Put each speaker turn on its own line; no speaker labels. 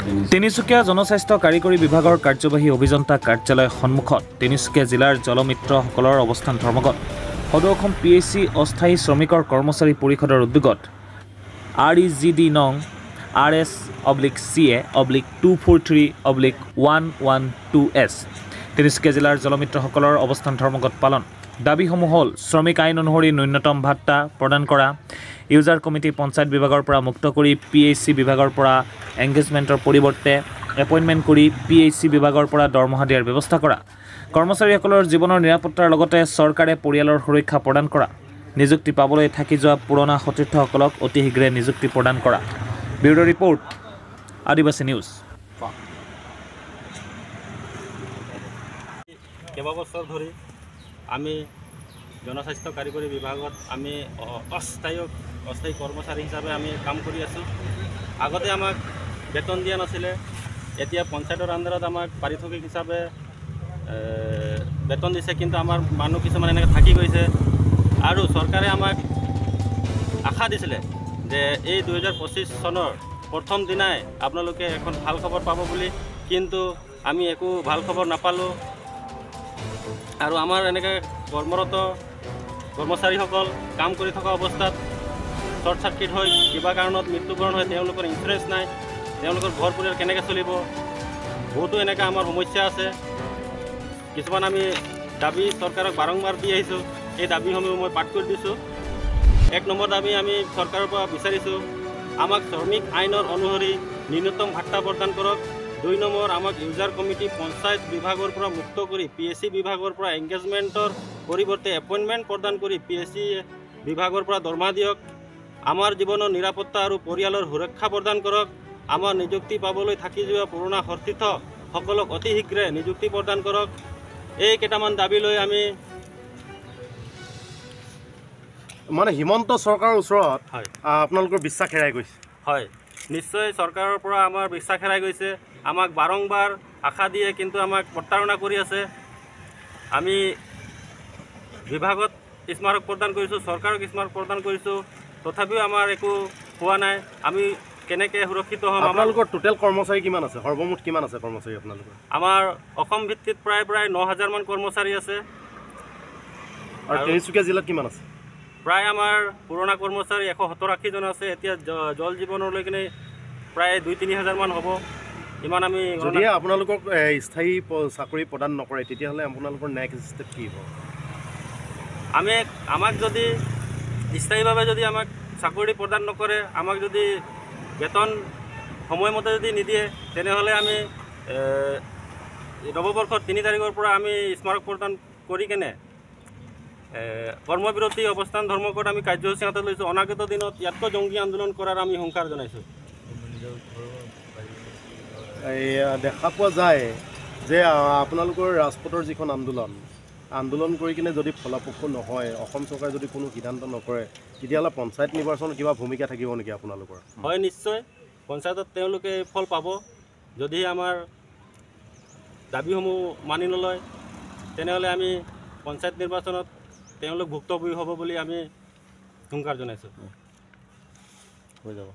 তিনিচুকীয়া জনস্বাস্থ্য কাৰিকৰী বিভাগৰ কাৰ্যবাহী অভিযন্তা কাৰ্যালয় সন্মুখত তিনিচুকীয়া জিলাৰ জলমিত্ৰসকলৰ অৱস্থান ধৰ্মঘট। সদৌ অসম PHC অস্থায়ী শ্ৰমিকৰ কৰ্মচাৰী পৰিষদৰ উদ্যোগত REGD নং RS/CA/243/112S তিনিচুকীয়া জিলাৰ জলমিত্ৰসকলৰ অৱস্থান ধৰ্মঘট পালন। দাবীসমূহ হ'ল শ্ৰমিক আইন অনুসৰি ন্যূনতম ভাত্তা প্ৰদান কৰা, ইউজাৰ কমিটি পঞ্চায়ত বিভাগৰ পৰা মুক্ত কৰি PHC বিভাগৰ পৰা এংগেজমেণ্টৰ পৰিৱৰ্তে এপইণ্টমেণ্ট কৰি PHC বিভাগৰ পৰা দৰমহা দিয়াৰ ব্যৱস্থা কৰা, কৰ্মচাৰীসকলৰ জীৱনৰ নিৰাপত্তাৰ লগতে চৰকাৰে পৰিয়ালৰ সুৰক্ষা প্ৰদান কৰা, নিযুক্তি পাবলৈ থাকি যোৱা পুৰণা সতীৰ্থসকলক অতি শীঘ্ৰে নিযুক্তি প্ৰদান কৰা। ব্যুৰ' ৰিপৰ্ট, আদিবাসী নিউজ।
কেইবাবছৰ ধৰি আমি জনস্বাস্থ্য কাৰিকৰী বিভাগত আমি অস্থায়ী কৰ্মচাৰী হিচাপে আমি কাম কৰি আছোঁ। আগতে আমাক বেতন দিয়া নাছিলে, এতিয়া পঞ্চায়তৰ আণ্ডাৰত আমাক পাৰিশ্ৰমিক হিচাপে বেতন দিছে, কিন্তু আমাৰ মানুহ কিছুমান এনেকৈ থাকি গৈছে। আৰু চৰকাৰে আমাক আশা দিছিলে যে এই 2025 চনৰ প্ৰথম দিনাই আপোনালোকে এখন ভাল খবৰ পাব বুলি, কিন্তু আমি একো ভাল খবৰ নাপালোঁ। আৰু আমাৰ এনেকৈ কৰ্মৰত কৰ্মচাৰীসকল কাম কৰি থকা অৱস্থাত শ্বৰ্ট চাৰ্কিট হৈ কিবা কাৰণত মৃত্যুবৰণ হয়, তেওঁলোকৰ ইঞ্চুৰেঞ্চ নাই, তেওঁলোকৰ ঘৰ পৰিয়াল কেনেকৈ চলিব, বহুতো এনেকৈ আমাৰ সমস্যা আছে। কিছুমান আমি দাবী চৰকাৰক বাৰম্বাৰ দি আহিছোঁ, এই দাবীসমূহ মই পাঠ কৰি দিছোঁ। 1 নম্বৰ দাবী আমি চৰকাৰৰ পৰা বিচাৰিছোঁ, আমাক শ্ৰমিক আইনৰ অনুসৰি ন্যূনতম ভাত্তা প্ৰদান কৰক। 2 নম্বৰ, আমাক ইউজাৰ কমিটি পঞ্চায়ত বিভাগৰ পৰা মুক্ত কৰি PHC বিভাগৰ পৰা এংগেজমেণ্টৰ পৰিৱৰ্তে এপইণ্টমেণ্ট প্ৰদান কৰি PHC বিভাগৰ পৰা দৰমহা দিয়ক। আমাৰ জীৱনৰ নিৰাপত্তা আৰু পৰিয়ালৰ সুৰক্ষা প্ৰদান কৰক। আমাৰ নিযুক্তি পাবলৈ থাকি যোৱা পুৰণা সতীৰ্থসকলক অতি শীঘ্ৰে নিযুক্তি প্ৰদান কৰক। এই কেইটামান দাবী লৈ আমি
হিমন্ত চৰকাৰৰ ওচৰত আপোনালোকৰ বিশ্বাস হেৰাই গৈছে।
হয়, নিশ্চয় চৰকাৰৰ পৰা আমাৰ বিশ্বাস হেৰাই গৈছে। আমাক বাৰম্বাৰ আশা দিয়ে, কিন্তু আমাক প্ৰতাৰণা কৰি আছে। আমি বিভাগত স্মাৰক প্ৰদান কৰিছোঁ, চৰকাৰক স্মাৰক প্ৰদান কৰিছোঁ, তথাপিও আমাৰ একো হোৱা নাই। আমি কেনেকৈ সুৰক্ষিত হ'ম?
আপোনালোকৰ টোটেল কৰ্মচাৰী কিমান আছে? সৰ্বমুঠ কিমান আছে কৰ্মচাৰী আপোনালোকৰ?
আমাৰ অসম ভিত্তিত প্ৰায় 9,000 মান কৰ্মচাৰী আছে।
আৰু তিনিচুকীয়া জিলাত কিমান আছে?
প্ৰায় আমাৰ পুৰণা কৰ্মচাৰী 170-80 জন আছে। এতিয়া জল জীৱনলৈ কিনে প্ৰায় 2-3 হাজাৰ মান হ'ব। ইমান আমি
যদি আপোনালোকক স্থায়ী চাকৰি প্ৰদান নকৰে, তেতিয়াহ'লে আপোনালোকৰ নেক্সট ষ্টেপ কি হ'ব?
আমাক যদি স্থায়ীভাৱে যদি আমাক চাকৰি প্ৰদান নকৰে, আমাক যদি বেতন সময়মতে যদি নিদিয়ে, তেনেহ'লে আমি নৱবৰ্ষৰ 3 তাৰিখৰ পৰা আমি স্মাৰক প্ৰদান কৰি কেনে কৰ্মবিৰতি অৱস্থান ধৰ্মঘট আমি কাৰ্যসূচী হাতত লৈছোঁ। অনাগত দিনত ইয়াতকৈ জংগী আন্দোলন কৰাৰ আমি হুংকাৰ জনাইছোঁ।
দেখা পোৱা যায় যে আপোনালোকৰ ৰাজপথৰ যিখন আন্দোলন কৰি কিনে যদি ফলাফল নহয়, অসম চৰকাৰে যদি কোনো সিদ্ধান্ত নকৰে, তেতিয়াহ'লে পঞ্চায়ত নিৰ্বাচনত কিবা ভূমিকা থাকিব নেকি আপোনালোকৰ?
হয়, নিশ্চয় পঞ্চায়তত তেওঁলোকে ফল পাব। যদি আমাৰ দাবীসমূহ মানি নলয়, তেনেহ'লে আমি পঞ্চায়ত নিৰ্বাচনত তেওঁলোক ভুক্তভোগী হ'ব বুলি আমি হুংকাৰ জনাইছোঁ।
হৈ যাব।